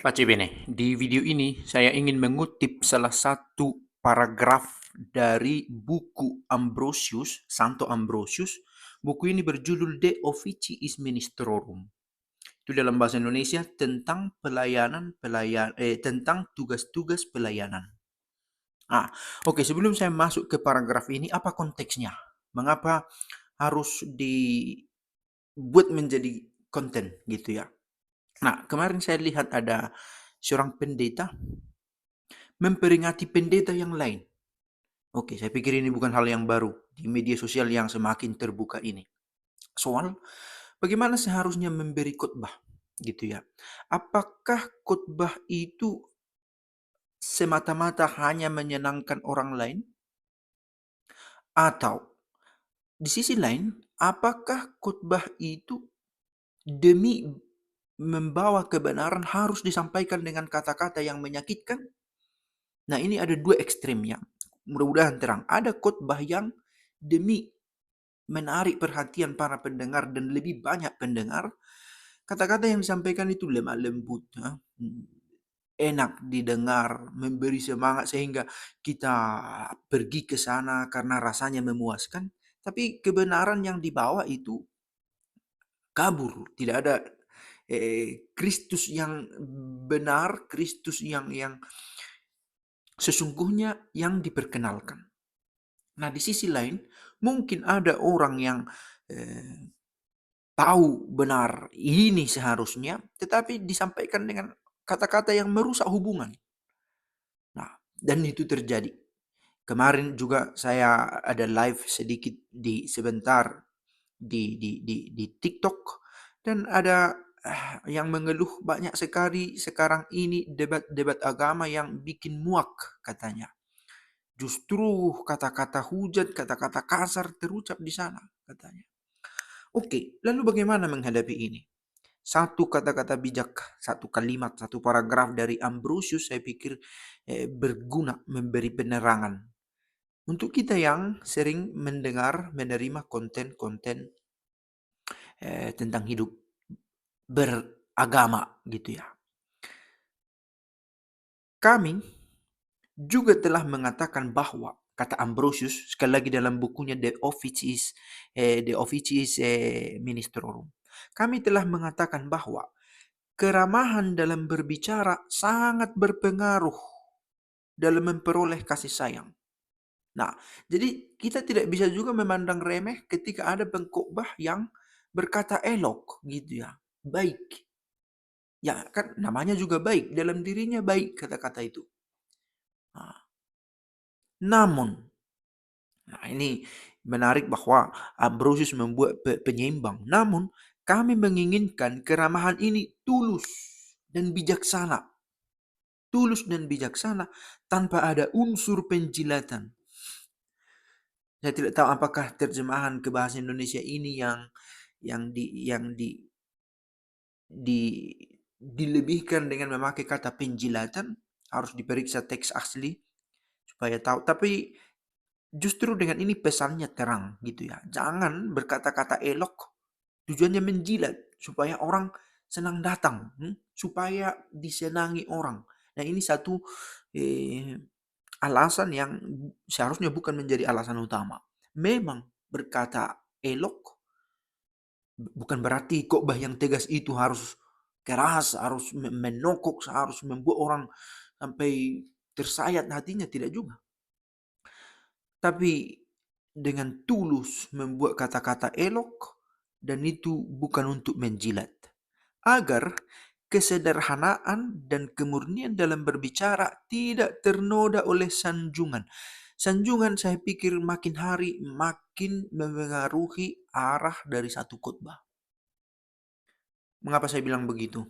Pace bene, di video ini saya ingin mengutip salah satu paragraf dari buku Ambrosius, Santo Ambrosius. Buku ini berjudul De Officiis Ministrorum. Itu dalam bahasa Indonesia tentang tentang tugas-tugas pelayanan. Oke, sebelum saya masuk ke paragraf ini, apa konteksnya? Mengapa harus dibuat menjadi konten gitu ya? Nah, kemarin saya lihat ada seorang pendeta memperingati pendeta yang lain. Oke, saya pikir ini bukan hal yang baru di media sosial yang semakin terbuka ini. Soal bagaimana seharusnya memberi khotbah gitu ya. Apakah khotbah itu semata-mata hanya menyenangkan orang lain? Atau di sisi lain, apakah khotbah itu demi membawa kebenaran harus disampaikan dengan kata-kata yang menyakitkan? Nah, ini ada dua ekstrimnya. Mudah-mudahan terang. Ada khotbah yang demi menarik perhatian para pendengar dan lebih banyak pendengar, kata-kata yang disampaikan itu lemah lembut, enak didengar, memberi semangat sehingga kita pergi ke sana karena rasanya memuaskan. Tapi kebenaran yang dibawa itu kabur, tidak ada Kristus yang benar, Kristus yang sesungguhnya yang diperkenalkan. Nah, di sisi lain, mungkin ada orang yang tahu benar ini seharusnya, tetapi disampaikan dengan kata-kata yang merusak hubungan. Nah, dan itu terjadi. Kemarin juga saya ada live sedikit sebentar di TikTok, dan ada yang mengeluh banyak sekali sekarang ini debat-debat agama yang bikin muak katanya. Justru kata-kata hujat, kata-kata kasar terucap di sana katanya. Oke, lalu bagaimana menghadapi ini? Satu kata-kata bijak, satu kalimat, satu paragraf dari Ambrosius saya pikir berguna memberi penerangan untuk kita yang sering mendengar, menerima konten-konten tentang hidup beragama gitu ya. Kami juga telah mengatakan bahwa, kata Ambrosius sekali lagi dalam bukunya The Officiis Ministrorum, kami telah mengatakan bahwa keramahan dalam berbicara sangat berpengaruh dalam memperoleh kasih sayang. Nah, jadi kita tidak bisa juga memandang remeh ketika ada pengkhotbah yang berkata elok gitu ya, baik. Ya kan namanya juga baik, dalam dirinya baik kata-kata itu. Namun, nah ini menarik bahwa Ambrosius membuat penyeimbang. Namun, kami menginginkan keramahan ini tulus dan bijaksana. Tulus dan bijaksana tanpa ada unsur penjilatan. Saya tidak tahu apakah terjemahan ke bahasa Indonesia ini yang dilebihkan dengan memakai kata penjilatan, harus diperiksa teks asli supaya tahu. Tapi justru dengan ini pesannya terang gitu ya. Jangan berkata-kata elok tujuannya menjilat supaya orang senang datang, supaya disenangi orang. Nah, ini satu alasan yang seharusnya bukan menjadi alasan utama. Memang berkata elok bukan berarti khotbah yang tegas itu harus keras, harus menokok, harus membuat orang sampai tersayat hatinya, tidak juga. Tapi dengan tulus membuat kata-kata elok, dan itu bukan untuk menjilat. Agar kesederhanaan dan kemurnian dalam berbicara tidak ternoda oleh sanjungan. Sanjungan saya pikir makin hari makin memengaruhi arah dari satu khotbah. Mengapa saya bilang begitu?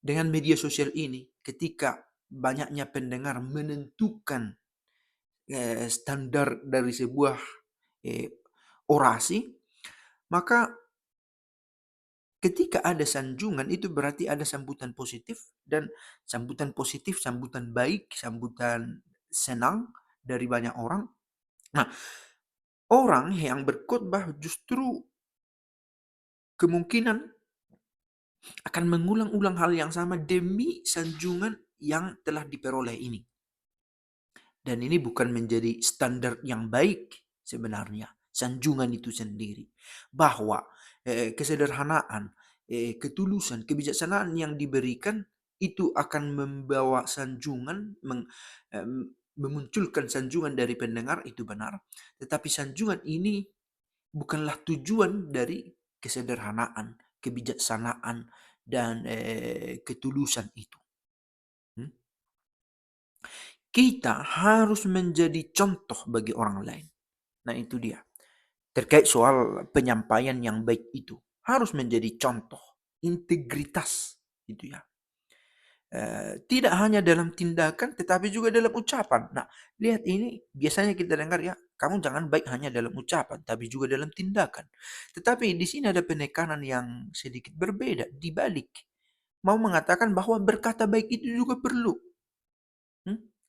Dengan media sosial ini, ketika banyaknya pendengar menentukan standar dari sebuah orasi, maka ketika ada sanjungan itu berarti ada sambutan positif, dan sambutan positif, sambutan baik, sambutan senang dari banyak orang. Nah, orang yang berkhotbah justru kemungkinan akan mengulang-ulang hal yang sama demi sanjungan yang telah diperoleh ini. Dan ini bukan menjadi standar yang baik sebenarnya, sanjungan itu sendiri. Bahwa kesederhanaan, ketulusan, kebijaksanaan yang diberikan itu akan membawa sanjungan, memunculkan sanjungan dari pendengar, itu benar. Tetapi sanjungan ini bukanlah tujuan dari kesederhanaan, kebijaksanaan, dan ketulusan itu. Kita harus menjadi contoh bagi orang lain. Nah, itu dia. Terkait soal penyampaian yang baik itu. Harus menjadi contoh. Integritas. Itu ya. Tidak hanya dalam tindakan, tetapi juga dalam ucapan. Nah, lihat ini. Biasanya kita dengar ya, kamu jangan baik hanya dalam ucapan, tapi juga dalam tindakan. Tetapi di sini ada penekanan yang sedikit berbeda. Dibalik. Mau mengatakan bahwa berkata baik itu juga perlu.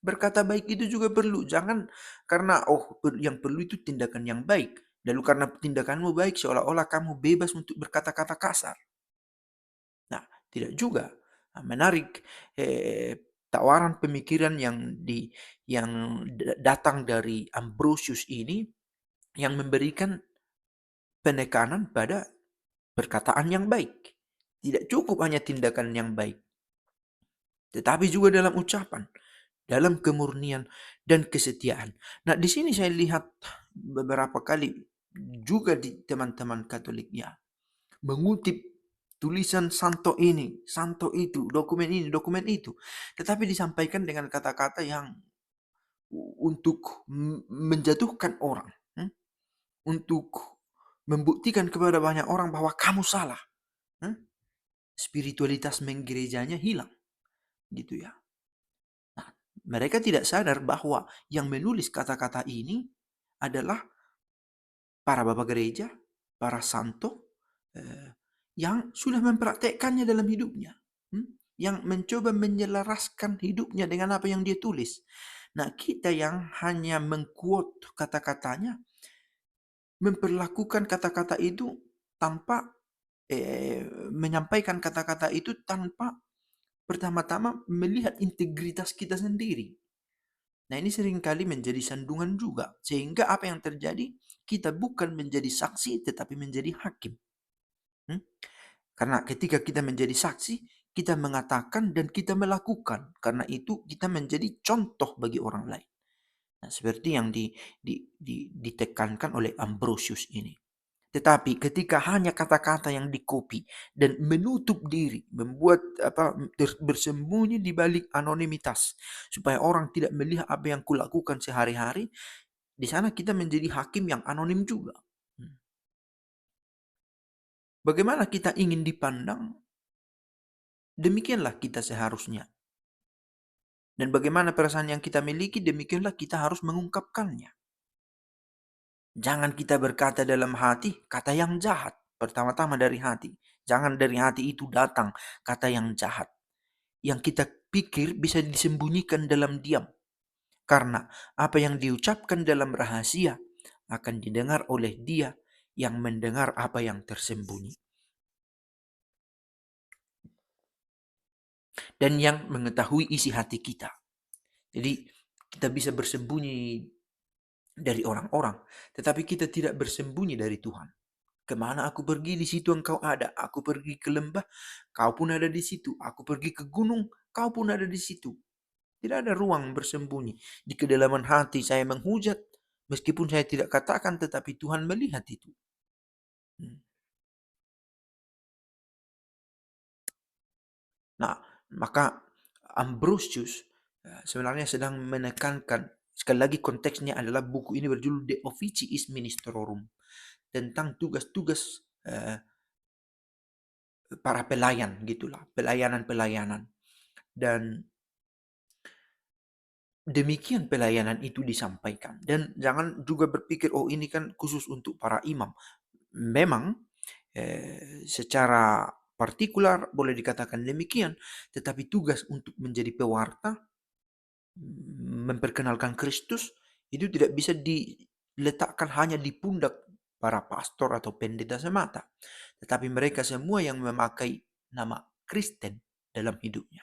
Berkata baik itu juga perlu. Jangan karena yang perlu itu tindakan yang baik. Lalu karena tindakanmu baik seolah-olah kamu bebas untuk berkata-kata kasar. Nah, tidak juga. Nah, menarik tawaran pemikiran yang datang dari Ambrosius ini yang memberikan penekanan pada perkataan yang baik. Tidak cukup hanya tindakan yang baik, tetapi juga dalam ucapan, dalam kemurnian dan kesetiaan. Nah, di sini saya lihat beberapa kali juga di teman-teman Katolik ya, mengutip tulisan santo ini, santo itu, dokumen ini, dokumen itu. Tetapi disampaikan dengan kata-kata yang untuk menjatuhkan orang. Untuk membuktikan kepada banyak orang bahwa kamu salah. Spiritualitas menggerejanya hilang. Gitu ya. Nah, mereka tidak sadar bahwa yang menulis kata-kata ini adalah para bapak gereja, para santo, yang sudah mempraktekkannya dalam hidupnya. Yang mencoba menyelaraskan hidupnya dengan apa yang dia tulis. Nah, kita yang hanya mengquote kata-katanya, memperlakukan kata-kata itu tanpa menyampaikan kata-kata itu tanpa pertama-tama melihat integritas kita sendiri. Nah, ini seringkali menjadi sandungan juga. Sehingga apa yang terjadi? Kita bukan menjadi saksi, tetapi menjadi hakim. Karena ketika kita menjadi saksi, kita mengatakan dan kita melakukan. Karena itu kita menjadi contoh bagi orang lain. Nah, seperti yang ditekankan oleh Ambrosius ini. Tetapi ketika hanya kata-kata yang dikopi dan menutup diri, membuat bersembunyi di balik anonimitas supaya orang tidak melihat apa yang kulakukan sehari-hari, di sana kita menjadi hakim yang anonim juga. Bagaimana kita ingin dipandang, demikianlah kita seharusnya. Dan bagaimana perasaan yang kita miliki, demikianlah kita harus mengungkapkannya. Jangan kita berkata dalam hati kata yang jahat. Pertama-tama dari hati. Jangan dari hati itu datang kata yang jahat. Yang kita pikir bisa disembunyikan dalam diam. Karena apa yang diucapkan dalam rahasia akan didengar oleh dia yang mendengar apa yang tersembunyi. Dan yang mengetahui isi hati kita. Jadi kita bisa bersembunyi dari orang-orang, tetapi kita tidak bersembunyi dari Tuhan. Kemana aku pergi, di situ engkau ada. Aku pergi ke lembah, kau pun ada di situ. Aku pergi ke gunung, kau pun ada di situ. Tidak ada ruang bersembunyi. Di kedalaman hati saya menghujat, meskipun saya tidak katakan, tetapi Tuhan melihat itu. Nah, maka Ambrosius sebenarnya sedang menekankan, sekali lagi konteksnya adalah buku ini berjudul De Officiis Ministrorum, tentang tugas-tugas para pelayan gitulah, pelayanan-pelayanan. Dan demikian pelayanan itu disampaikan. Dan jangan juga berpikir ini kan khusus untuk para imam. Memang secara partikular boleh dikatakan demikian, tetapi tugas untuk menjadi pewarta, memperkenalkan Kristus, itu tidak bisa diletakkan hanya di pundak para pastor atau pendeta semata. Tetapi mereka semua yang memakai nama Kristen dalam hidupnya.